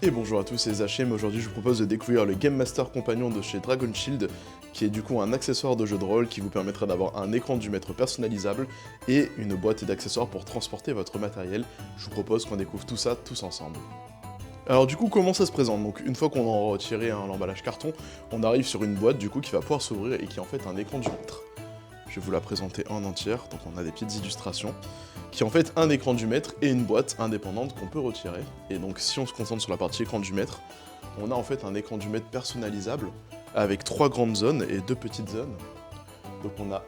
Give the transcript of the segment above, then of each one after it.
Et bonjour à tous, c'est Zachem. Aujourd'hui je vous propose de découvrir le Game Master Compagnon de chez Dragon Shield, qui est du coup un accessoire de jeu de rôle qui vous permettra d'avoir un écran du maître personnalisable et une boîte d'accessoires pour transporter votre matériel. Je vous propose qu'on découvre tout ça tous ensemble. Alors du coup, comment ça se présente? Donc une fois qu'on a retiré l'emballage carton, on arrive sur une boîte du coup qui va pouvoir s'ouvrir et qui est en fait un écran du maître. Je vais vous la présenter en entière, donc on a des petites illustrations, qui est en fait un écran du maître et une boîte indépendante qu'on peut retirer. Et donc si on se concentre sur la partie écran du maître, on a en fait un écran du maître personnalisable avec 3 grandes zones et 2 petites zones. Donc on a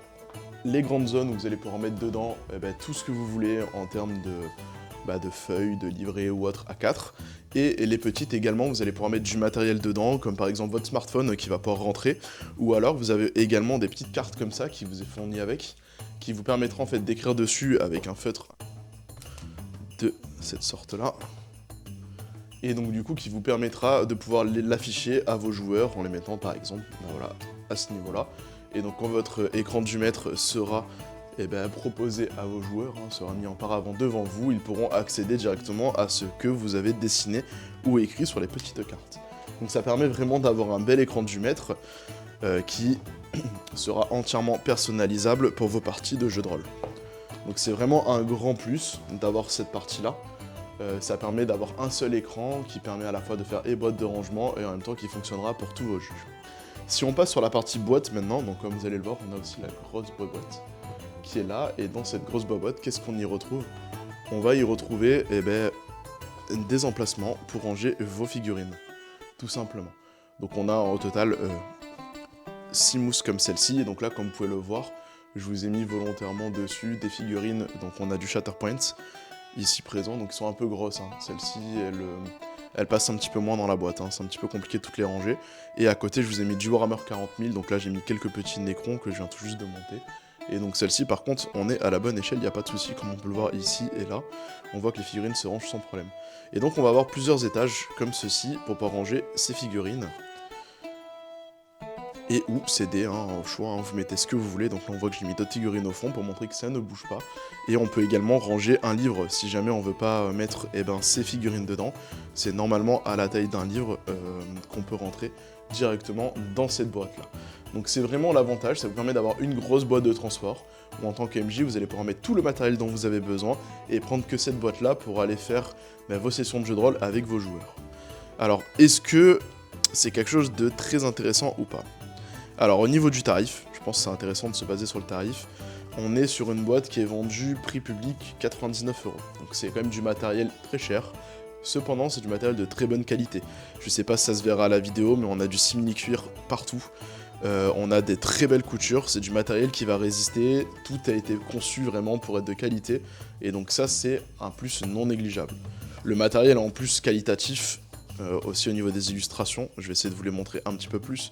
les grandes zones où vous allez pouvoir mettre dedans tout ce que vous voulez en termes de feuilles, de livrets ou autre A4. Et les petites également, vous allez pouvoir mettre du matériel dedans, comme par exemple votre smartphone qui va pouvoir rentrer, ou alors vous avez également des petites cartes comme ça qui vous est fournies avec, qui vous permettra en fait d'écrire dessus avec un feutre de cette sorte-là, et donc du coup qui vous permettra de pouvoir l'afficher à vos joueurs en les mettant par exemple voilà, à ce niveau-là. Et donc quand votre écran du maître sera proposé à vos joueurs, sera mis en paravent devant vous, ils pourront accéder directement à ce que vous avez dessiné ou écrit sur les petites cartes. Donc ça permet vraiment d'avoir un bel écran du maître qui sera entièrement personnalisable pour vos parties de jeu de rôle. Donc c'est vraiment un grand plus d'avoir cette partie-là. Ça permet d'avoir un seul écran qui permet à la fois de faire et boîte de rangement et en même temps qui fonctionnera pour tous vos jeux. Si on passe sur la partie boîte maintenant, donc comme vous allez le voir, on a aussi la grosse boîte qui est là, et dans cette grosse boîte, qu'est-ce qu'on y retrouve? On va y retrouver des emplacements pour ranger vos figurines, tout simplement. Donc on a au total 6 mousses comme celle-ci, et donc là comme vous pouvez le voir, je vous ai mis volontairement dessus des figurines, donc on a du Shatterpoint ici présent, donc ils sont un peu grosses, celle-ci elle passe un petit peu moins dans la boîte, c'est un petit peu compliqué de toutes les ranger, et à côté je vous ai mis du Warhammer 40 000, donc là j'ai mis quelques petits Necrons que je viens tout juste de monter. Et donc celle-ci par contre, on est à la bonne échelle, il n'y a pas de souci, comme on peut le voir ici et là, on voit que les figurines se rangent sans problème. Et donc on va avoir plusieurs étages comme ceci pour pouvoir ranger ces figurines. Et ou CD, au choix, vous mettez ce que vous voulez, donc là on voit que j'ai mis d'autres figurines au fond pour montrer que ça ne bouge pas. Et on peut également ranger un livre, si jamais on veut pas mettre ces figurines dedans, c'est normalement à la taille d'un livre qu'on peut rentrer directement dans cette boîte là. Donc c'est vraiment l'avantage, ça vous permet d'avoir une grosse boîte de transport, où en tant que MJ vous allez pouvoir mettre tout le matériel dont vous avez besoin, et prendre que cette boîte là pour aller faire vos sessions de jeu de rôle avec vos joueurs. Alors est-ce que c'est quelque chose de très intéressant ou pas? Alors au niveau du tarif, je pense que c'est intéressant de se baser sur le tarif, on est sur une boîte qui est vendue prix public 99 €, donc c'est quand même du matériel très cher. Cependant, c'est du matériel de très bonne qualité. Je sais pas si ça se verra à la vidéo, mais on a du simili-cuir partout. On a des très belles coutures, c'est du matériel qui va résister, tout a été conçu vraiment pour être de qualité, et donc ça c'est un plus non négligeable. Le matériel en plus qualitatif, aussi au niveau des illustrations, je vais essayer de vous les montrer un petit peu plus,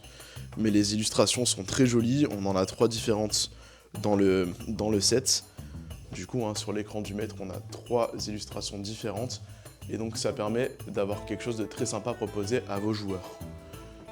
mais les illustrations sont très jolies, on en a 3 différentes dans le set. Du coup, sur l'écran du maître, on a 3 illustrations différentes, et donc ça permet d'avoir quelque chose de très sympa à proposer à vos joueurs.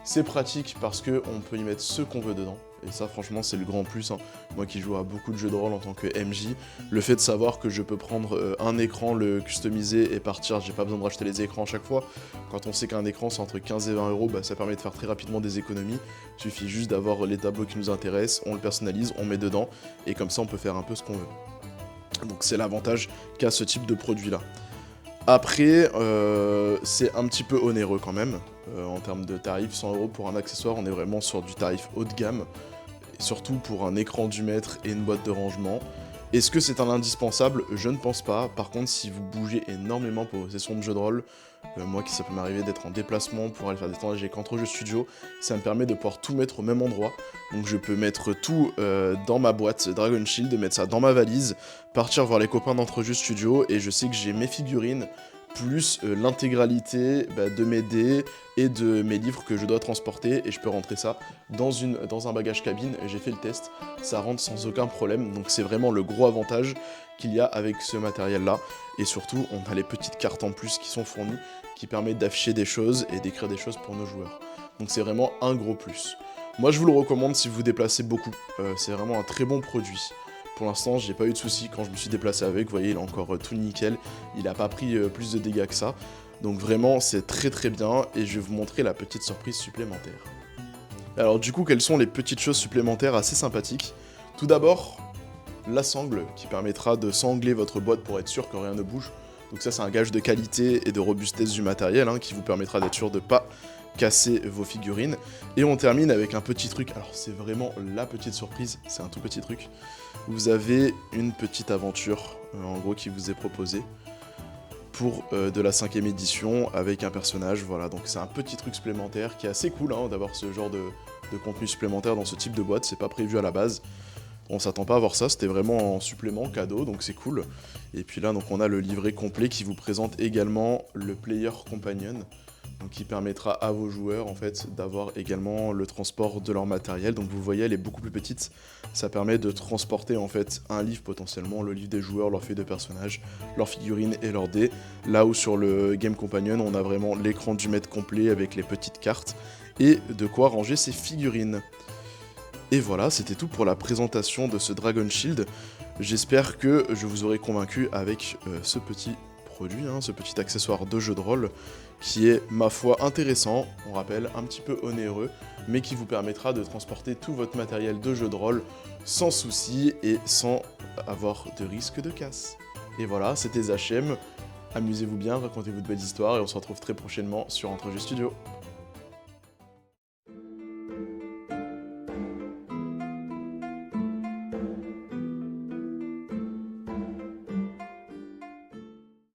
C'est pratique parce qu'on peut y mettre ce qu'on veut dedans, et ça franchement c'est le grand plus. Moi qui joue à beaucoup de jeux de rôle en tant que MJ, le fait de savoir que je peux prendre un écran, le customiser et partir, j'ai pas besoin de racheter les écrans à chaque fois. Quand on sait qu'un écran c'est entre 15 et 20 €, ça permet de faire très rapidement des économies. Il suffit juste d'avoir les tableaux qui nous intéressent, on le personnalise, on met dedans, et comme ça on peut faire un peu ce qu'on veut. Donc c'est l'avantage qu'a ce type de produit là. Après, c'est un petit peu onéreux quand même, en termes de tarif, 100 € pour un accessoire, on est vraiment sur du tarif haut de gamme, et surtout pour un écran du maître et une boîte de rangement. Est-ce que c'est un indispensable? Je ne pense pas. Par contre, si vous bougez énormément pour vos sessions de jeu de rôle, moi ça peut m'arriver d'être en déplacement pour aller faire des tournages avec entre jeux studio, ça me permet de pouvoir tout mettre au même endroit. Donc je peux mettre tout dans ma boîte Dragon Shield, mettre ça dans ma valise, partir voir les copains d'entre jeux studio, et je sais que j'ai mes figurines, plus l'intégralité de mes dés et de mes livres que je dois transporter, et je peux rentrer ça dans un bagage cabine, et j'ai fait le test, ça rentre sans aucun problème, donc c'est vraiment le gros avantage qu'il y a avec ce matériel là, et surtout on a les petites cartes en plus qui sont fournies, qui permettent d'afficher des choses et d'écrire des choses pour nos joueurs, donc c'est vraiment un gros plus. Moi je vous le recommande si vous vous déplacez beaucoup, c'est vraiment un très bon produit. Pour l'instant, j'ai pas eu de soucis quand je me suis déplacé avec, vous voyez, il est encore tout nickel, il a pas pris plus de dégâts que ça. Donc vraiment, c'est très très bien, et je vais vous montrer la petite surprise supplémentaire. Alors du coup, quelles sont les petites choses supplémentaires assez sympathiques? Tout d'abord, la sangle, qui permettra de sangler votre boîte pour être sûr que rien ne bouge. Donc ça, c'est un gage de qualité et de robustesse du matériel, hein, qui vous permettra d'être sûr de pas casser vos figurines. Et on termine avec un petit truc, alors c'est vraiment la petite surprise, c'est un tout petit truc. Vous avez une petite aventure, en gros, qui vous est proposée pour de la 5ème édition avec un personnage, voilà, donc c'est un petit truc supplémentaire qui est assez cool, hein, d'avoir ce genre de contenu supplémentaire dans ce type de boîte, c'est pas prévu à la base. On s'attend pas à voir ça, c'était vraiment en supplément, cadeau, donc c'est cool. Et puis là, donc on a le livret complet qui vous présente également le Player Companion, donc qui permettra à vos joueurs en fait d'avoir également le transport de leur matériel. Donc vous voyez, elle est beaucoup plus petite, ça permet de transporter en fait un livre potentiellement, le livre des joueurs, leur feuille de personnage, leurs figurines et leurs dés. Là où sur le Game Companion, on a vraiment l'écran du maître complet avec les petites cartes et de quoi ranger ses figurines. Et voilà, c'était tout pour la présentation de ce Dragon Shield. J'espère que je vous aurai convaincu avec ce petit produit, hein, ce petit accessoire de jeu de rôle, qui est, ma foi, intéressant, on rappelle, un petit peu onéreux, mais qui vous permettra de transporter tout votre matériel de jeu de rôle sans souci et sans avoir de risque de casse. Et voilà, c'était Zachem, amusez-vous bien, racontez-vous de belles histoires, et on se retrouve très prochainement sur Entre Jeux Studio.